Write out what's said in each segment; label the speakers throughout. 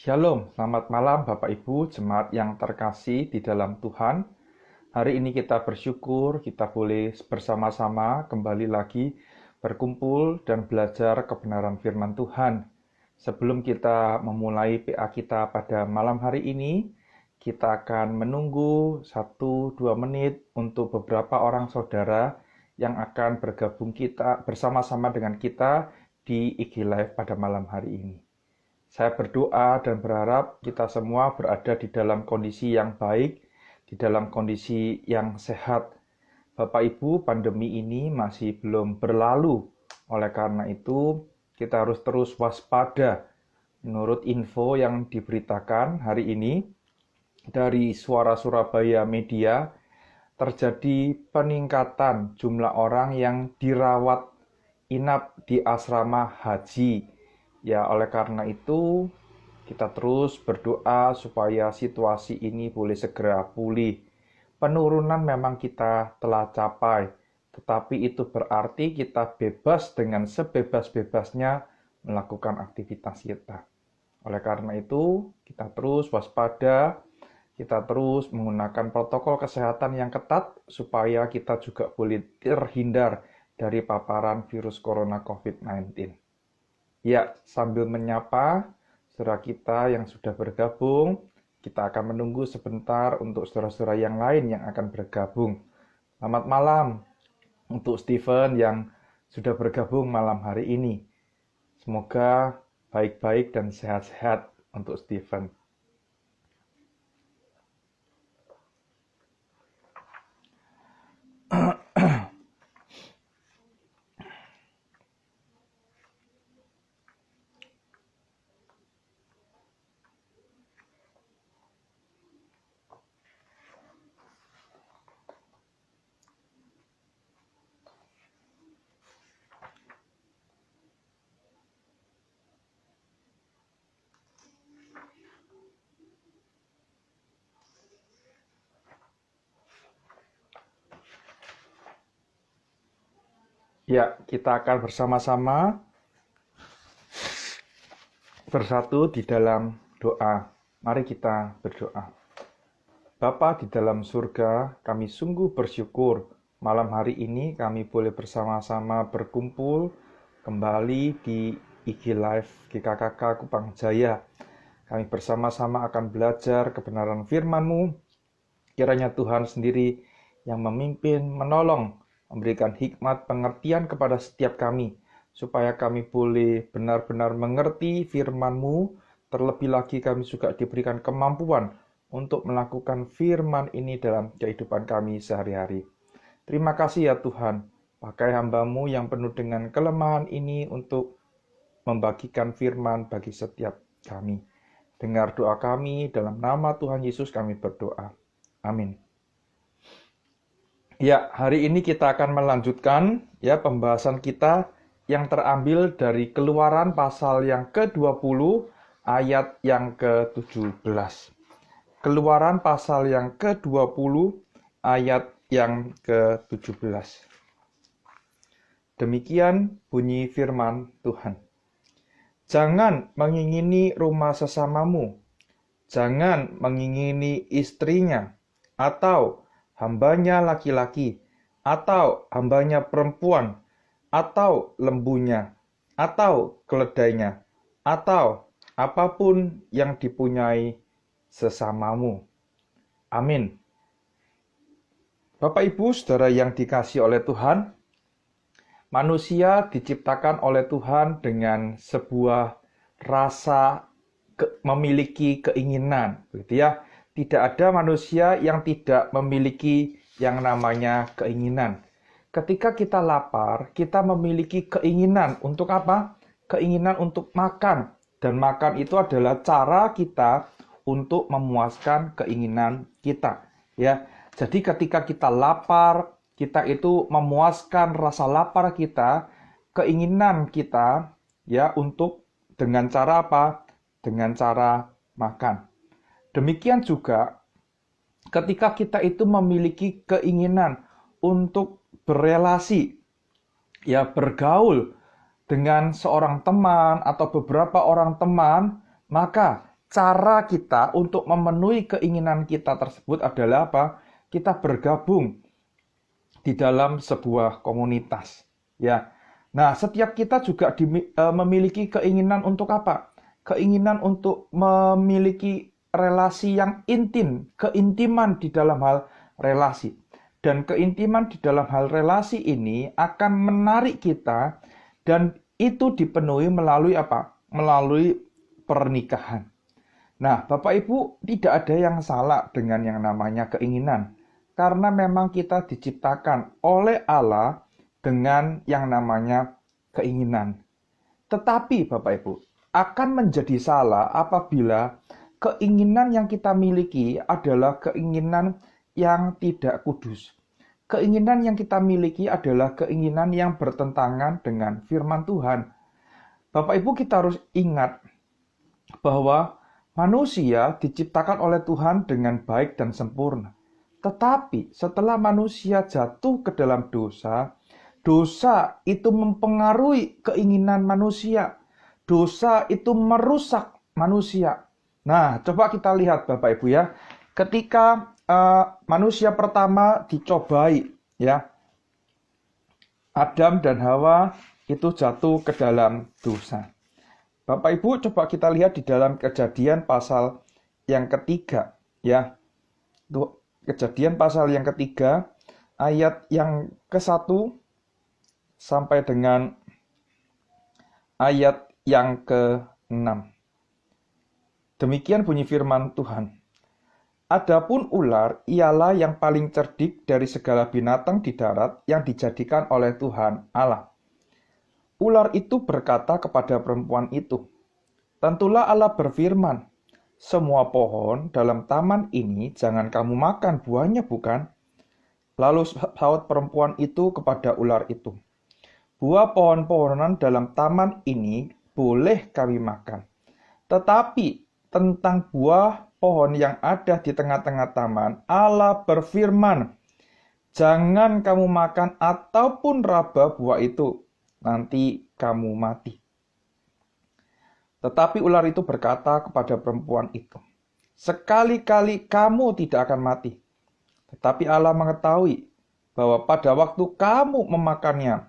Speaker 1: Shalom, selamat malam Bapak Ibu, jemaat yang terkasih di dalam Tuhan. Hari ini kita bersyukur, kita boleh bersama-sama kembali lagi berkumpul dan belajar kebenaran firman Tuhan. Sebelum kita memulai PA kita pada malam hari ini, kita akan menunggu 1-2 menit untuk beberapa orang saudara yang akan bergabung kita bersama-sama dengan kita di IG Live pada malam hari ini. Saya berdoa dan berharap kita semua berada di dalam kondisi yang baik, di dalam kondisi yang sehat. Bapak Ibu, pandemi ini masih belum berlalu. Oleh karena itu, kita harus terus waspada. Menurut info yang diberitakan hari ini dari Suara Surabaya Media, terjadi peningkatan jumlah orang yang dirawat inap di asrama haji. Ya, oleh karena itu, kita terus berdoa supaya situasi ini boleh segera pulih. Penurunan memang kita telah capai, tetapi itu berarti kita bebas dengan sebebas-bebasnya melakukan aktivitas kita. Oleh karena itu, kita terus waspada, kita terus menggunakan protokol kesehatan yang ketat supaya kita juga boleh terhindar dari paparan virus corona COVID-19. Ya, sambil menyapa saudara kita yang sudah bergabung, kita akan menunggu sebentar untuk saudara-saudara yang lain yang akan bergabung. Selamat malam untuk Stephen yang sudah bergabung malam hari ini. Semoga baik-baik dan sehat-sehat untuk Stephen. Ya, kita akan bersama-sama bersatu di dalam doa. Mari kita berdoa. Bapa di dalam surga, kami sungguh bersyukur malam hari ini kami boleh bersama-sama berkumpul kembali di IG Live GKKK Kupang Jaya. Kami bersama-sama akan belajar kebenaran firman-Mu. Kiranya Tuhan sendiri yang memimpin, menolong, memberikan hikmat pengertian kepada setiap kami, supaya kami boleh benar-benar mengerti firman-Mu, terlebih lagi kami juga diberikan kemampuan untuk melakukan firman ini dalam kehidupan kami sehari-hari. Terima kasih ya Tuhan, pakai hamba-Mu yang penuh dengan kelemahan ini untuk membagikan firman bagi setiap kami. Dengar doa kami, dalam nama Tuhan Yesus kami berdoa. Amin. Ya, hari ini kita akan melanjutkan ya pembahasan kita yang terambil dari Keluaran pasal yang ke-20 ayat yang ke-17. Keluaran pasal yang ke-20 ayat yang ke-17. Demikian bunyi firman Tuhan. Jangan mengingini rumah sesamamu, jangan mengingini istrinya, atau hambanya laki-laki, atau hambanya perempuan, atau lembunya, atau keledainya, atau apapun yang dipunyai sesamamu. Amin. Bapak Ibu Saudara yang dikasihi oleh Tuhan, manusia diciptakan oleh Tuhan dengan sebuah rasa memiliki keinginan, begitu ya. Tidak ada manusia yang tidak memiliki yang namanya keinginan. Ketika kita lapar, kita memiliki keinginan untuk apa? Keinginan untuk makan. Dan makan itu adalah cara kita untuk memuaskan keinginan kita. Ya, jadi ketika kita lapar, kita itu memuaskan rasa lapar kita, keinginan kita, ya, untuk dengan cara apa? Dengan cara makan. Demikian juga ketika kita itu memiliki keinginan untuk berelasi, ya bergaul dengan seorang teman atau beberapa orang teman, maka cara kita untuk memenuhi keinginan kita tersebut adalah apa? Kita bergabung di dalam sebuah komunitas, ya. Nah, setiap kita juga memiliki keinginan untuk apa? Keinginan untuk memiliki relasi yang intim, keintiman di dalam hal relasi. Dan keintiman di dalam hal relasi ini akan menarik kita, dan itu dipenuhi melalui apa? Melalui pernikahan. Nah, Bapak Ibu, tidak ada yang salah dengan yang namanya keinginan. Karena memang kita diciptakan oleh Allah dengan yang namanya keinginan. Tetapi Bapak Ibu, akan menjadi salah apabila keinginan yang kita miliki adalah keinginan yang tidak kudus. Keinginan yang kita miliki adalah keinginan yang bertentangan dengan firman Tuhan. Bapak Ibu, kita harus ingat bahwa manusia diciptakan oleh Tuhan dengan baik dan sempurna. Tetapi setelah manusia jatuh ke dalam dosa, dosa itu mempengaruhi keinginan manusia. Dosa itu merusak manusia. Nah, coba kita lihat Bapak Ibu ya. Ketika manusia pertama dicobai, ya, Adam dan Hawa itu jatuh ke dalam dosa. Bapak Ibu, coba kita lihat di dalam Kejadian pasal yang ketiga, ya. Kejadian pasal yang ketiga, ayat yang ke-1 sampai dengan ayat yang ke-6. Demikian bunyi firman Tuhan. Adapun ular ialah yang paling cerdik dari segala binatang di darat yang dijadikan oleh Tuhan Allah. Ular itu berkata kepada perempuan itu, "Tentulah Allah berfirman, semua pohon dalam taman ini jangan kamu makan buahnya, bukan?" Lalu saut perempuan itu kepada ular itu, "Buah pohon-pohonan dalam taman ini boleh kami makan. Tetapi tentang buah pohon yang ada di tengah-tengah taman, Allah berfirman, jangan kamu makan ataupun raba buah itu, nanti kamu mati." Tetapi ular itu berkata kepada perempuan itu, "Sekali-kali kamu tidak akan mati. Tetapi Allah mengetahui bahwa pada waktu kamu memakannya,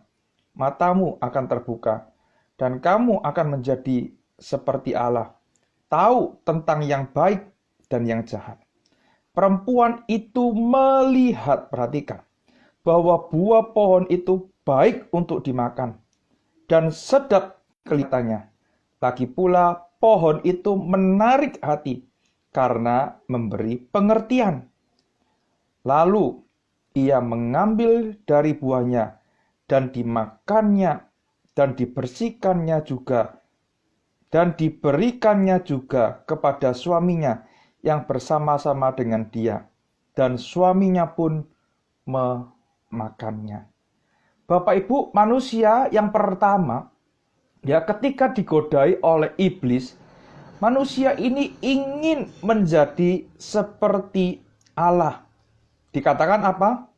Speaker 1: matamu akan terbuka, dan kamu akan menjadi seperti Allah, tahu tentang yang baik dan yang jahat." Perempuan itu melihat, perhatikan, bahwa buah pohon itu baik untuk dimakan, dan sedap kelihatannya. Lagi pula pohon itu menarik hati karena memberi pengertian. Lalu ia mengambil dari buahnya dan dimakannya dan dibersihkannya juga dan diberikannya juga kepada suaminya yang bersama-sama dengan dia, dan suaminya pun memakannya. Bapak Ibu, manusia yang pertama, ya, ketika digodai oleh iblis, manusia ini ingin menjadi seperti Allah. Dikatakan apa?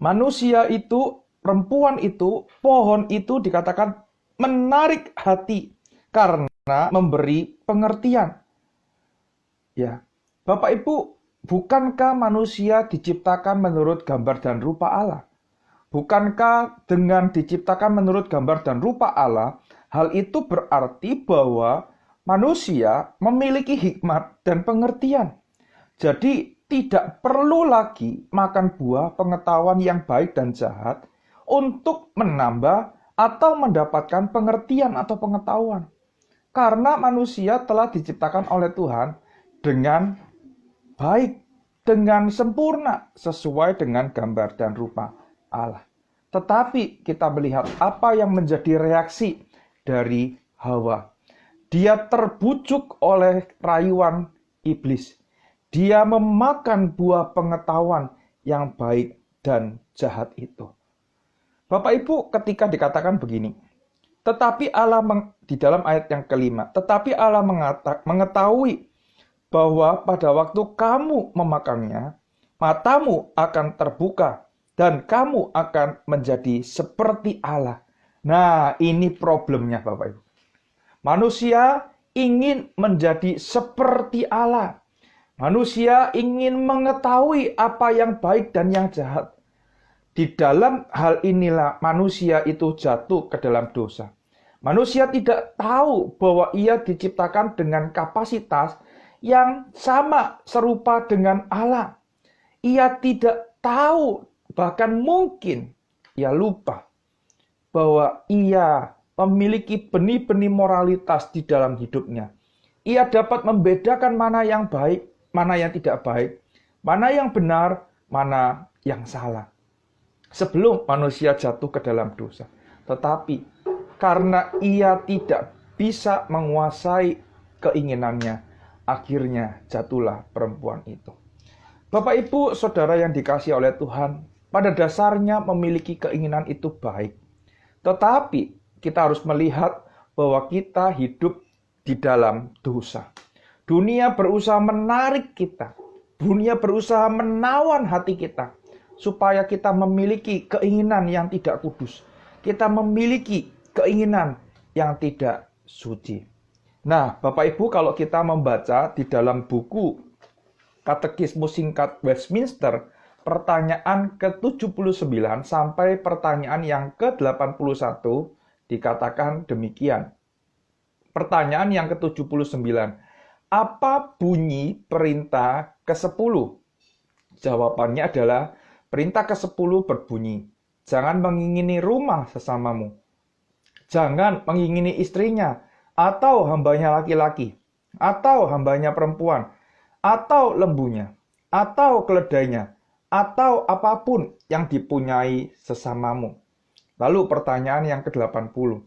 Speaker 1: Manusia itu, perempuan itu, pohon itu dikatakan menarik hati karena memberi pengertian. Ya, Bapak Ibu, bukankah manusia diciptakan menurut gambar dan rupa Allah? Bukankah dengan diciptakan menurut gambar dan rupa Allah, hal itu berarti bahwa manusia memiliki hikmat dan pengertian. Jadi tidak perlu lagi makan buah pengetahuan yang baik dan jahat untuk menambah atau mendapatkan pengertian atau pengetahuan. Karena manusia telah diciptakan oleh Tuhan dengan baik, dengan sempurna, sesuai dengan gambar dan rupa Allah. Tetapi kita melihat apa yang menjadi reaksi dari Hawa. Dia terbujuk oleh rayuan iblis. Dia memakan buah pengetahuan yang baik dan jahat itu. Bapak Ibu, ketika dikatakan begini, tetapi Allah di dalam ayat yang kelima, tetapi Allah mengetahui bahwa pada waktu kamu memakannya, matamu akan terbuka dan kamu akan menjadi seperti Allah. Nah, ini problemnya Bapak Ibu. Manusia ingin menjadi seperti Allah. Manusia ingin mengetahui apa yang baik dan yang jahat. Di dalam hal inilah manusia itu jatuh ke dalam dosa. Manusia tidak tahu bahwa ia diciptakan dengan kapasitas yang sama serupa dengan Allah. Ia tidak tahu, bahkan mungkin ia lupa bahwa ia memiliki benih-benih moralitas di dalam hidupnya. Ia dapat membedakan mana yang baik, mana yang tidak baik, mana yang benar, mana yang salah. Sebelum manusia jatuh ke dalam dosa. Tetapi karena ia tidak bisa menguasai keinginannya, akhirnya jatuhlah perempuan itu. Bapak, Ibu, Saudara yang dikasihi oleh Tuhan, pada dasarnya memiliki keinginan itu baik. Tetapi kita harus melihat bahwa kita hidup di dalam dosa. Dunia berusaha menarik kita. Dunia berusaha menawan hati kita. Supaya kita memiliki keinginan yang tidak kudus. Kita memiliki keinginan yang tidak suci. Nah, Bapak Ibu, kalau kita membaca di dalam buku Katekismus Singkat Westminster, pertanyaan ke-79 sampai pertanyaan yang ke-81 dikatakan demikian. Pertanyaan yang ke-79, apa bunyi perintah ke-10? Jawabannya adalah perintah ke-10 berbunyi, jangan mengingini rumah sesamamu. Jangan mengingini istrinya, atau hambanya laki-laki, atau hambanya perempuan, atau lembunya, atau keledainya, atau apapun yang dipunyai sesamamu. Lalu pertanyaan yang ke-80.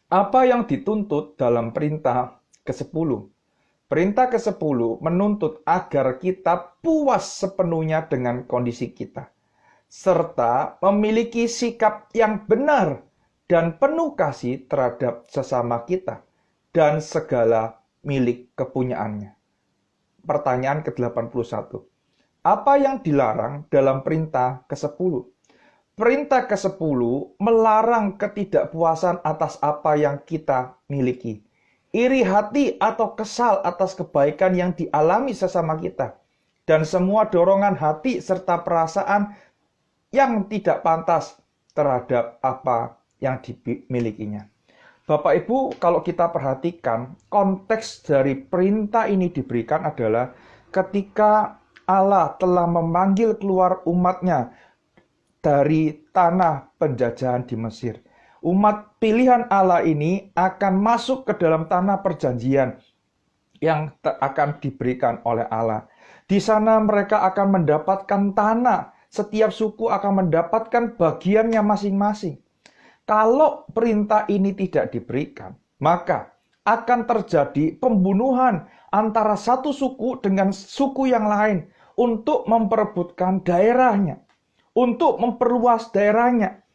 Speaker 1: Apa yang dituntut dalam perintah ke-10? Perintah ke-10 menuntut agar kita puas sepenuhnya dengan kondisi kita, serta memiliki sikap yang benar dan penuh kasih terhadap sesama kita dan segala milik kepunyaannya. Pertanyaan ke-81. Apa yang dilarang dalam perintah ke-10? Perintah ke-10 melarang ketidakpuasan atas apa yang kita miliki. Iri hati atau kesal atas kebaikan yang dialami sesama kita. Dan semua dorongan hati serta perasaan yang tidak pantas terhadap apa yang dimilikinya. Bapak Ibu, kalau kita perhatikan, konteks dari perintah ini diberikan adalah ketika Allah telah memanggil keluar umatnya dari tanah penjajahan di Mesir. Umat pilihan Allah ini akan masuk ke dalam tanah perjanjian yang akan diberikan oleh Allah. Di sana mereka akan mendapatkan tanah. Setiap suku akan mendapatkan bagiannya masing-masing. Kalau perintah ini tidak diberikan, maka akan terjadi pembunuhan antara satu suku dengan suku yang lain untuk memperebutkan daerahnya, untuk memperluas daerahnya.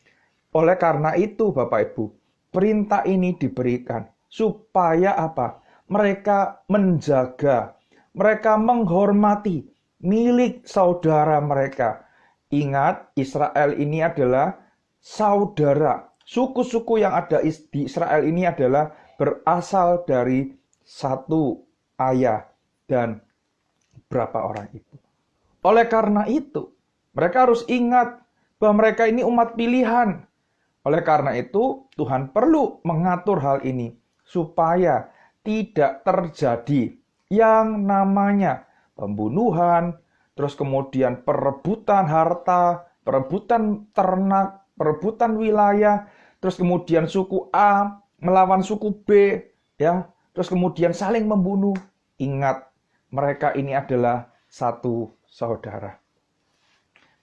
Speaker 1: Oleh karena itu, Bapak Ibu, perintah ini diberikan supaya apa? Mereka menjaga, mereka menghormati milik saudara mereka. Ingat, Israel ini adalah saudara. Suku-suku yang ada di Israel ini adalah berasal dari satu ayah dan berapa orang itu. Oleh karena itu, mereka harus ingat bahwa mereka ini umat pilihan. Oleh karena itu, Tuhan perlu mengatur hal ini supaya tidak terjadi yang namanya pembunuhan, terus kemudian perebutan harta, perebutan ternak, perebutan wilayah, terus kemudian suku A melawan suku B, ya, terus kemudian saling membunuh. Ingat, mereka ini adalah satu saudara.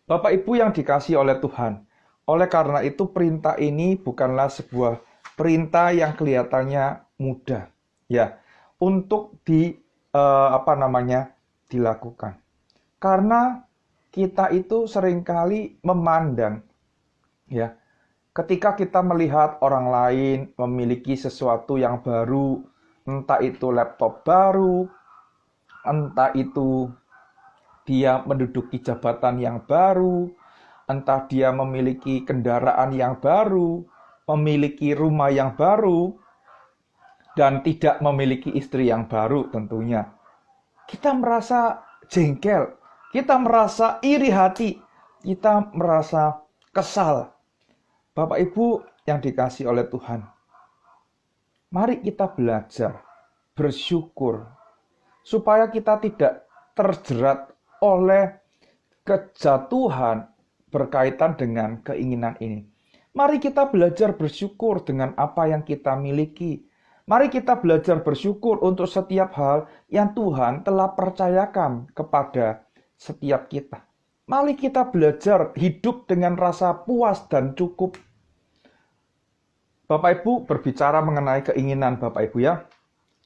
Speaker 1: Bapak Ibu yang dikasihi oleh Tuhan, oleh karena itu perintah ini bukanlah sebuah perintah yang kelihatannya mudah, ya, untuk dilakukan. Karena kita itu seringkali memandang, ya, ketika kita melihat orang lain memiliki sesuatu yang baru, entah itu laptop baru, entah itu dia menduduki jabatan yang baru, entah dia memiliki kendaraan yang baru, memiliki rumah yang baru, dan tidak memiliki istri yang baru tentunya. Kita merasa jengkel, kita merasa iri hati, kita merasa kesal. Bapak Ibu yang dikasihi oleh Tuhan, mari kita belajar bersyukur supaya kita tidak terjerat oleh kejatuhan berkaitan dengan keinginan ini. Mari kita belajar bersyukur dengan apa yang kita miliki. Mari kita belajar bersyukur untuk setiap hal yang Tuhan telah percayakan kepada setiap kita. Mari kita belajar hidup dengan rasa puas dan cukup. Bapak Ibu berbicara mengenai keinginan Bapak Ibu ya.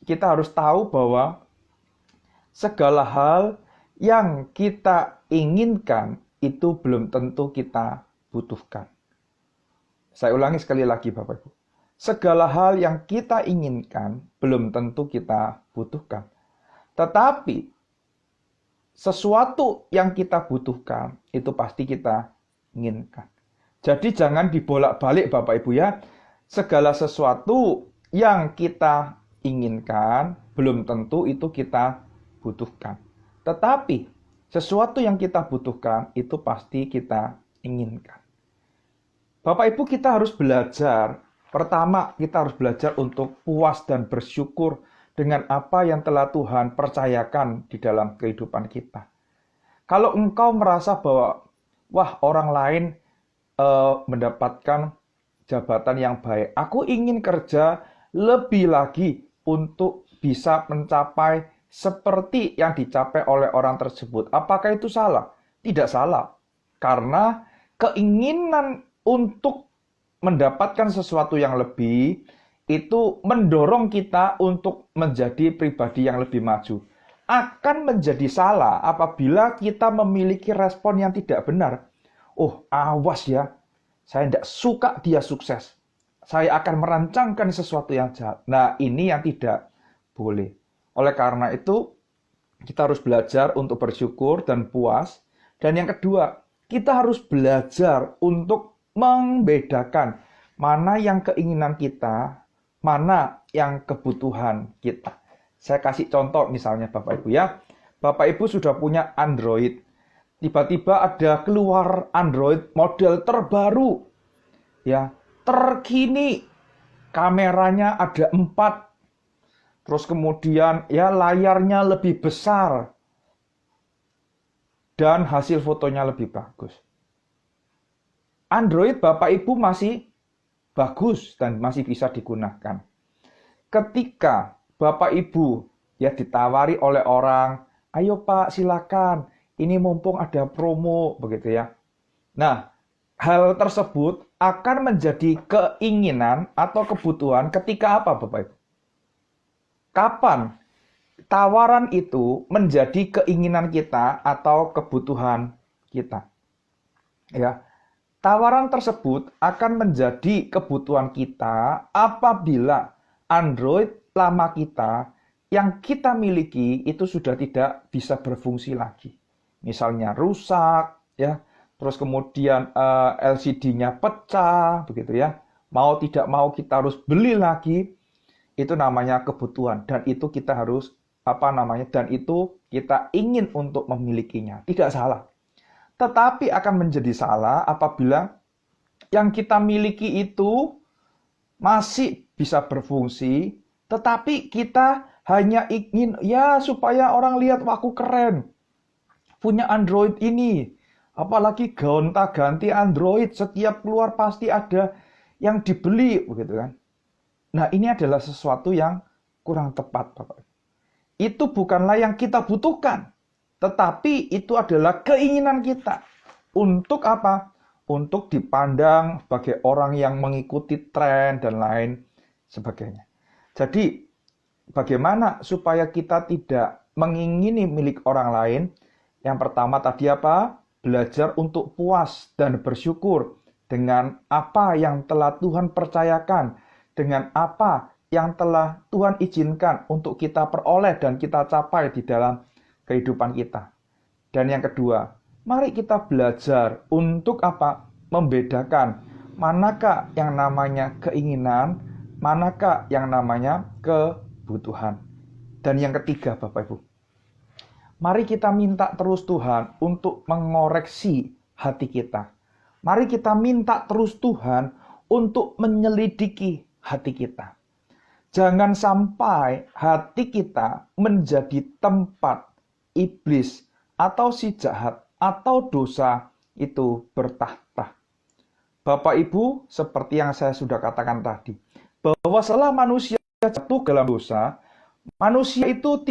Speaker 1: Kita harus tahu bahwa segala hal yang kita inginkan itu belum tentu kita butuhkan. Saya ulangi sekali lagi Bapak Ibu. Segala hal yang kita inginkan belum tentu kita butuhkan. Tetapi sesuatu yang kita butuhkan itu pasti kita inginkan. Jadi jangan dibolak-balik Bapak Ibu ya. Segala sesuatu yang kita inginkan belum tentu itu kita butuhkan. Tetapi sesuatu yang kita butuhkan itu pasti kita inginkan. Bapak Ibu kita harus belajar. Pertama, kita harus belajar untuk puas dan bersyukur dengan apa yang telah Tuhan percayakan di dalam kehidupan kita. Kalau engkau merasa bahwa, wah orang lain mendapatkan jabatan yang baik, aku ingin kerja lebih lagi untuk bisa mencapai seperti yang dicapai oleh orang tersebut. Apakah itu salah? Tidak salah. Karena keinginan untuk mendapatkan sesuatu yang lebih, itu mendorong kita untuk menjadi pribadi yang lebih maju. Akan menjadi salah apabila kita memiliki respon yang tidak benar. Oh, awas ya, saya tidak suka dia sukses. Saya akan merancangkan sesuatu yang jahat. Nah, ini yang tidak boleh. Oleh karena itu, kita harus belajar untuk bersyukur dan puas. Dan yang kedua, kita harus belajar untuk membedakan mana yang keinginan kita, mana yang kebutuhan kita. Saya kasih contoh misalnya Bapak Ibu ya. Bapak Ibu sudah punya Android. Tiba-tiba ada keluar Android model terbaru. Ya, terkini. Kameranya ada 4. Terus kemudian ya layarnya lebih besar. Dan hasil fotonya lebih bagus. Android Bapak Ibu masih bagus dan masih bisa digunakan. Ketika Bapak Ibu ya ditawari oleh orang, ayo Pak silakan, ini mumpung ada promo begitu ya. Nah, hal tersebut akan menjadi keinginan atau kebutuhan ketika apa Bapak Ibu? Kapan tawaran itu menjadi keinginan kita atau kebutuhan kita? Ya. Tawaran tersebut akan menjadi kebutuhan kita apabila Android lama kita yang kita miliki itu sudah tidak bisa berfungsi lagi. Misalnya rusak, ya, terus kemudian LCD-nya pecah, begitu ya. Mau tidak mau kita harus beli lagi. Itu namanya kebutuhan dan itu kita harus dan itu kita ingin untuk memilikinya. Tidak salah. Tetapi akan menjadi salah apabila yang kita miliki itu masih bisa berfungsi, tetapi kita hanya ingin, ya supaya orang lihat, wah aku keren, punya Android ini. Apalagi gonta-ganti Android, setiap keluar pasti ada yang dibeli, begitu kan. Nah ini adalah sesuatu yang kurang tepat, Bapak. Itu bukanlah yang kita butuhkan. Tetapi itu adalah keinginan kita. Untuk apa? Untuk dipandang sebagai orang yang mengikuti tren dan lain sebagainya. Jadi, bagaimana supaya kita tidak mengingini milik orang lain? Yang pertama tadi apa? Belajar untuk puas dan bersyukur dengan apa yang telah Tuhan percayakan, dengan apa yang telah Tuhan izinkan untuk kita peroleh dan kita capai di dalam kehidupan kita. Dan yang kedua, mari kita belajar untuk apa? Membedakan manakah yang namanya keinginan, manakah yang namanya kebutuhan. Dan yang ketiga, Bapak Ibu, mari kita minta terus Tuhan untuk mengoreksi hati kita. Mari kita minta terus Tuhan untuk menyelidiki hati kita. Jangan sampai hati kita menjadi tempat iblis atau si jahat atau dosa itu bertahta. Bapak Ibu, seperti yang saya sudah katakan tadi, bahwa setelah manusia jatuh dalam dosa, manusia itu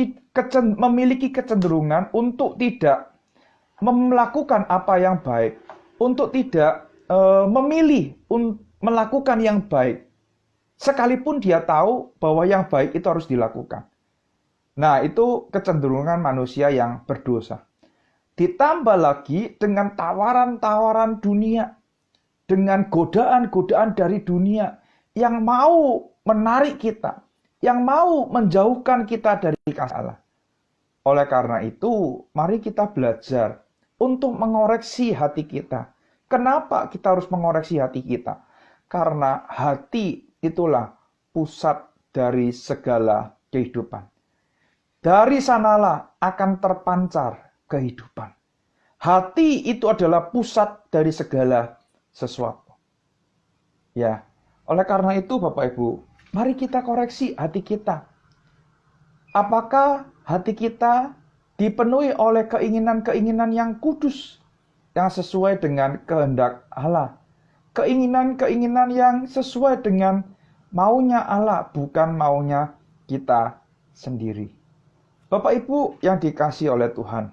Speaker 1: memiliki kecenderungan untuk tidak melakukan apa yang baik, untuk tidak memilih melakukan yang baik, sekalipun dia tahu bahwa yang baik itu harus dilakukan. Nah, itu kecenderungan manusia yang berdosa. Ditambah lagi dengan tawaran-tawaran dunia, dengan godaan-godaan dari dunia yang mau menarik kita, yang mau menjauhkan kita dari kasih Allah. Oleh karena itu, mari kita belajar untuk mengoreksi hati kita. Kenapa kita harus mengoreksi hati kita? Karena hati itulah pusat dari segala kehidupan. Dari sanalah akan terpancar kehidupan. Hati itu adalah pusat dari segala sesuatu. Ya, oleh karena itu Bapak Ibu, mari kita koreksi hati kita. Apakah hati kita dipenuhi oleh keinginan-keinginan yang kudus, yang sesuai dengan kehendak Allah? Keinginan-keinginan yang sesuai dengan maunya Allah, bukan maunya kita sendiri. Bapak Ibu yang dikasihi oleh Tuhan,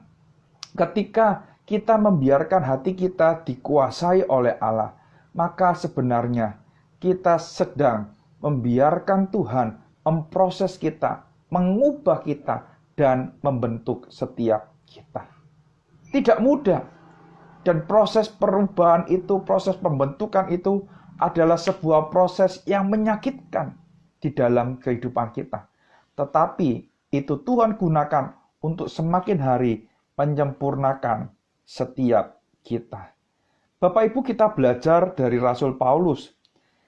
Speaker 1: ketika kita membiarkan hati kita dikuasai oleh Allah, maka sebenarnya kita sedang membiarkan Tuhan memproses kita, mengubah kita, dan membentuk setiap kita. Tidak mudah. Dan proses perubahan itu, proses pembentukan itu adalah sebuah proses yang menyakitkan di dalam kehidupan kita. Tetapi itu Tuhan gunakan untuk semakin hari menyempurnakan setiap kita. Bapak Ibu, kita belajar dari Rasul Paulus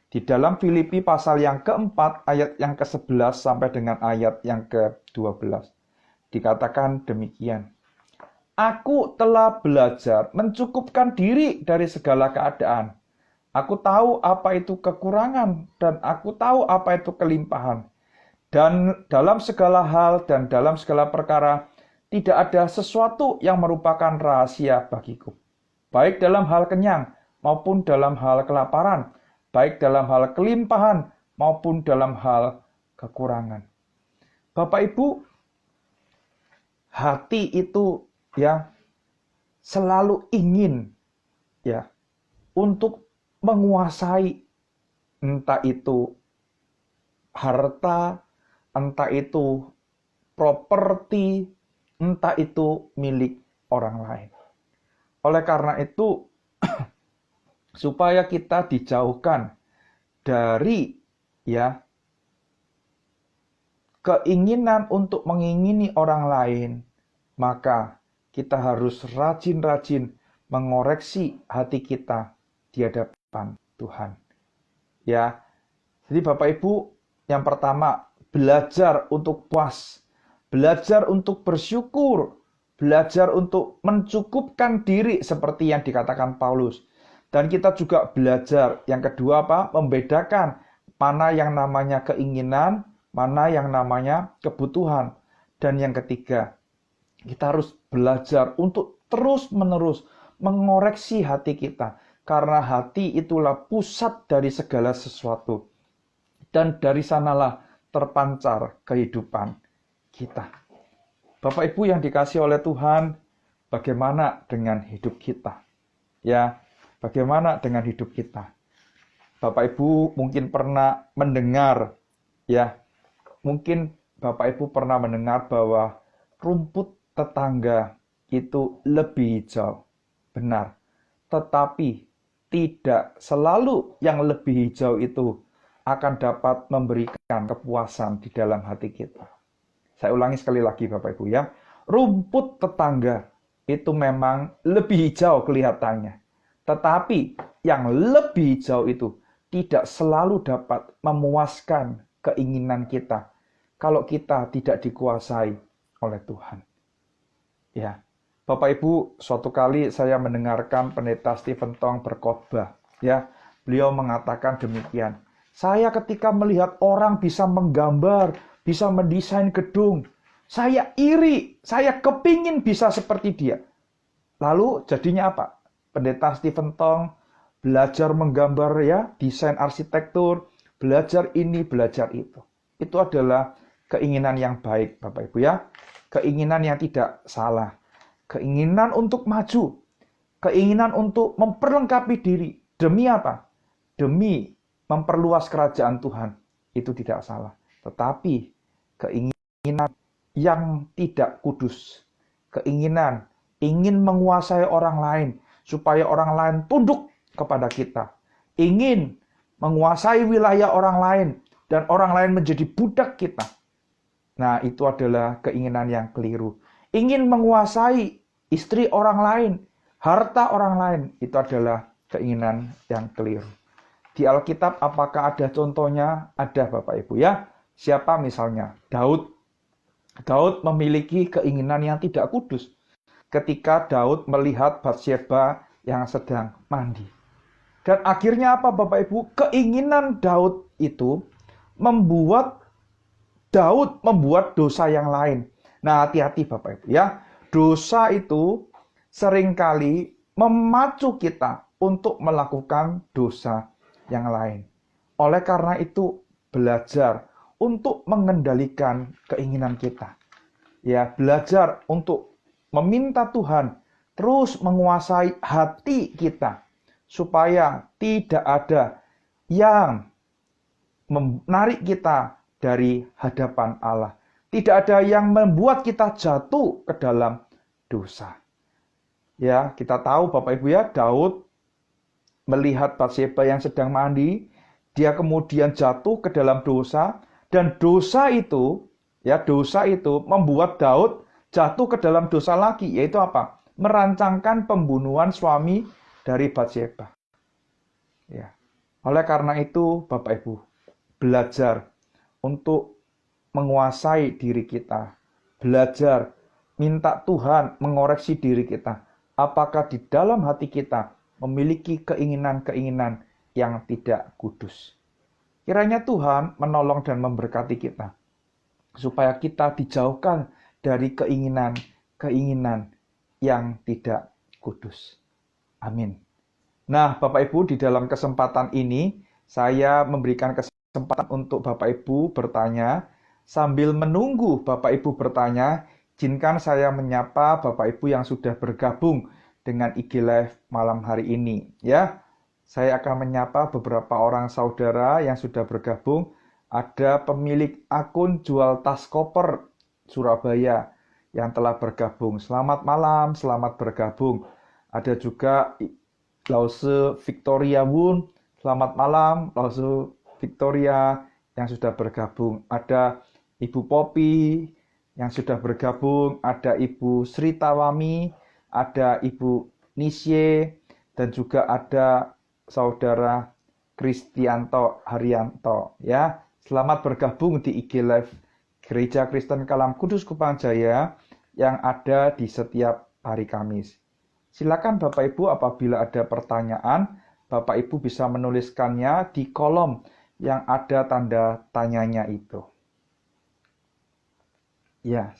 Speaker 1: di dalam Filipi pasal yang keempat ayat yang ke-11 sampai dengan ayat yang ke-12. Dikatakan demikian. Aku telah belajar mencukupkan diri dari segala keadaan. Aku tahu apa itu kekurangan dan aku tahu apa itu kelimpahan. Dan dalam segala hal dan dalam segala perkara tidak ada sesuatu yang merupakan rahasia bagiku. Baik dalam hal kenyang maupun dalam hal kelaparan, baik dalam hal kelimpahan maupun dalam hal kekurangan. Bapak Ibu, hati itu ya selalu ingin ya untuk menguasai entah itu harta, entah itu properti, entah itu milik orang lain. Oleh karena itu, supaya kita dijauhkan dari ya keinginan untuk mengingini orang lain, maka kita harus rajin-rajin mengoreksi hati kita di hadapan Tuhan. Ya. Jadi Bapak Ibu, yang pertama, belajar untuk puas, belajar untuk bersyukur, belajar untuk mencukupkan diri seperti yang dikatakan Paulus. Dan kita juga belajar yang kedua apa? Membedakan mana yang namanya keinginan, mana yang namanya kebutuhan. Dan yang ketiga, kita harus belajar untuk terus-menerus mengoreksi hati kita. Karena hati itulah pusat dari segala sesuatu. Dan dari sanalah terpancar kehidupan kita. Bapak Ibu yang dikasihi oleh Tuhan, bagaimana dengan hidup kita? Ya, bagaimana dengan hidup kita? Bapak Ibu mungkin pernah mendengar, ya, mungkin Bapak Ibu pernah mendengar bahwa rumput tetangga itu lebih hijau. Benar. Tetapi tidak selalu yang lebih hijau itu akan dapat memberikan kepuasan di dalam hati kita. Saya ulangi sekali lagi Bapak Ibu ya. Rumput tetangga itu memang lebih hijau kelihatannya. Tetapi yang lebih hijau itu tidak selalu dapat memuaskan keinginan kita kalau kita tidak dikuasai oleh Tuhan. Ya, Bapak Ibu, suatu kali saya mendengarkan Pendeta Stephen Tong berkhotbah. Ya, beliau mengatakan demikian. Saya ketika melihat orang bisa menggambar, bisa mendesain gedung, saya iri, saya kepingin bisa seperti dia. Lalu jadinya apa? Pendeta Stephen Tong belajar menggambar ya, desain arsitektur, belajar ini, belajar itu. Itu adalah keinginan yang baik, Bapak Ibu ya. Keinginan yang tidak salah. Keinginan untuk maju. Keinginan untuk memperlengkapi diri. Demi apa? Demi memperluas kerajaan Tuhan. Itu tidak salah. Tetapi keinginan yang tidak kudus. Keinginan ingin menguasai orang lain. Supaya orang lain tunduk kepada kita. Ingin menguasai wilayah orang lain. Dan orang lain menjadi budak kita. Nah, itu adalah keinginan yang keliru. Ingin menguasai istri orang lain, harta orang lain, itu adalah keinginan yang keliru. Di Alkitab apakah ada contohnya? Ada, Bapak Ibu ya. Siapa misalnya? Daud. Daud memiliki keinginan yang tidak kudus. Ketika Daud melihat Batsyeba yang sedang mandi. Dan akhirnya apa, Bapak Ibu? Keinginan Daud itu membuat Daud membuat dosa yang lain. Nah, hati-hati Bapak Ibu ya. Dosa itu seringkali memacu kita untuk melakukan dosa yang lain. Oleh karena itu, belajar untuk mengendalikan keinginan kita. Ya, belajar untuk meminta Tuhan terus menguasai hati kita supaya tidak ada yang menarik kita dari hadapan Allah. Tidak ada yang membuat kita jatuh ke dalam dosa. Ya, kita tahu Bapak Ibu ya, Daud melihat Batsyeba yang sedang mandi, dia kemudian jatuh ke dalam dosa, dan dosa itu membuat Daud jatuh ke dalam dosa lagi, yaitu apa? Merancangkan pembunuhan suami dari Batsyeba. Ya. Oleh karena itu, Bapak Ibu, belajar untuk menguasai diri kita. Belajar minta Tuhan mengoreksi diri kita. Apakah di dalam hati kita memiliki keinginan-keinginan yang tidak kudus. Kiranya Tuhan menolong dan memberkati kita. Supaya kita dijauhkan dari keinginan-keinginan yang tidak kudus. Amin. Nah, Bapak Ibu, di dalam kesempatan ini, saya memberikan kesempatan untuk Bapak Ibu bertanya. Sambil menunggu Bapak Ibu bertanya, izinkan saya menyapa Bapak Ibu yang sudah bergabung dengan IG Live malam hari ini. Ya, saya akan menyapa beberapa orang saudara yang sudah bergabung. Ada pemilik akun jual tas koper Surabaya yang telah bergabung. Selamat malam, selamat bergabung. Ada juga Lause Victoria Wun. Selamat malam, Lause Victoria yang sudah bergabung. Ada Ibu Popi yang sudah bergabung. Ada Ibu Sri Tawami. Ada Ibu Nisye. Dan juga ada Saudara Kristianto Haryanto. Ya, selamat bergabung di IG Live Gereja Kristen Kalam Kudus Kupang Jaya yang ada di setiap hari Kamis. Silakan Bapak Ibu apabila ada pertanyaan, Bapak Ibu bisa menuliskannya di kolom yang ada tanda tanyanya itu. Ya.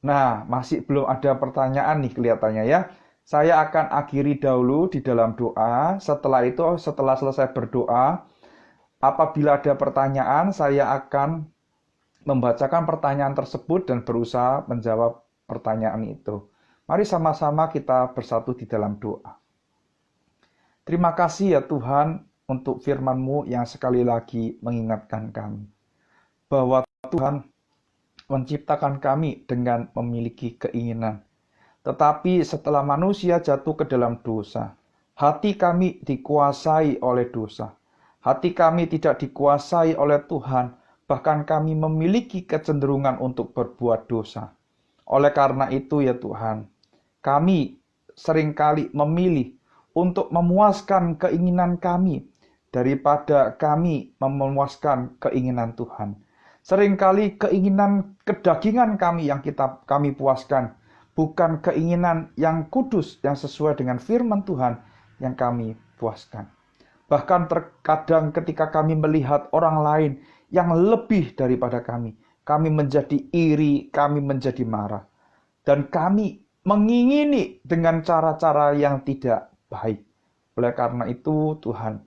Speaker 1: Nah, masih belum ada pertanyaan nih kelihatannya ya. Saya akan akhiri dahulu di dalam doa. Setelah itu, setelah selesai berdoa, apabila ada pertanyaan, saya akan membacakan pertanyaan tersebut dan berusaha menjawab pertanyaan itu. Mari sama-sama kita bersatu di dalam doa. Terima kasih ya Tuhan untuk firman-Mu yang sekali lagi mengingatkan kami. Bahwa Tuhan menciptakan kami dengan memiliki keinginan. Tetapi setelah manusia jatuh ke dalam dosa, hati kami dikuasai oleh dosa. Hati kami tidak dikuasai oleh Tuhan, bahkan kami memiliki kecenderungan untuk berbuat dosa. Oleh karena itu ya Tuhan, kami seringkali memilih untuk memuaskan keinginan kami daripada kami memuaskan keinginan Tuhan. Seringkali keinginan kedagingan kami yang kami puaskan, bukan keinginan yang kudus, yang sesuai dengan firman Tuhan yang kami puaskan. Bahkan terkadang ketika kami melihat orang lain yang lebih daripada kami menjadi iri, kami menjadi marah. Dan kami mengingini dengan cara-cara yang tidak baik. Oleh karena itu, Tuhan,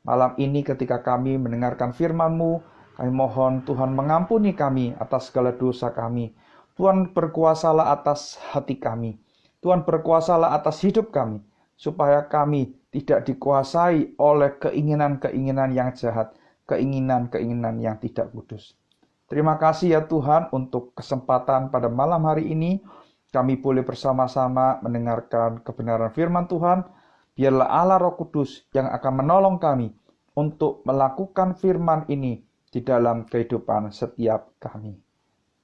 Speaker 1: malam ini ketika kami mendengarkan firman-Mu, kami mohon Tuhan mengampuni kami atas segala dosa kami. Tuhan berkuasalah atas hati kami. Tuhan berkuasalah atas hidup kami, supaya kami tidak dikuasai oleh keinginan-keinginan yang jahat, keinginan-keinginan yang tidak kudus. Terima kasih ya Tuhan untuk kesempatan pada malam hari ini. Kami boleh bersama-sama mendengarkan kebenaran firman Tuhan. Biarlah Allah Roh Kudus yang akan menolong kami untuk melakukan firman ini di dalam kehidupan setiap kami.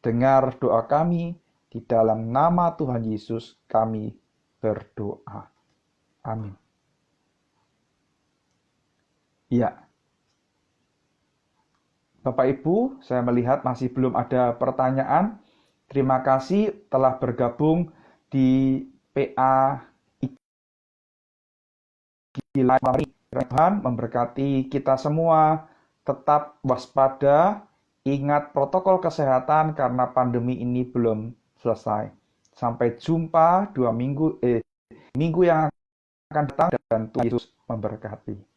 Speaker 1: Dengar doa kami, di dalam nama Tuhan Yesus kami berdoa. Amin. Ya, Bapak Ibu, saya melihat masih belum ada pertanyaan. Terima kasih telah bergabung di PA Tuhan memberkati kita semua. Tetap waspada, ingat protokol kesehatan karena pandemi ini belum selesai. Sampai jumpa minggu yang akan datang dan Tuhan Yesus memberkati.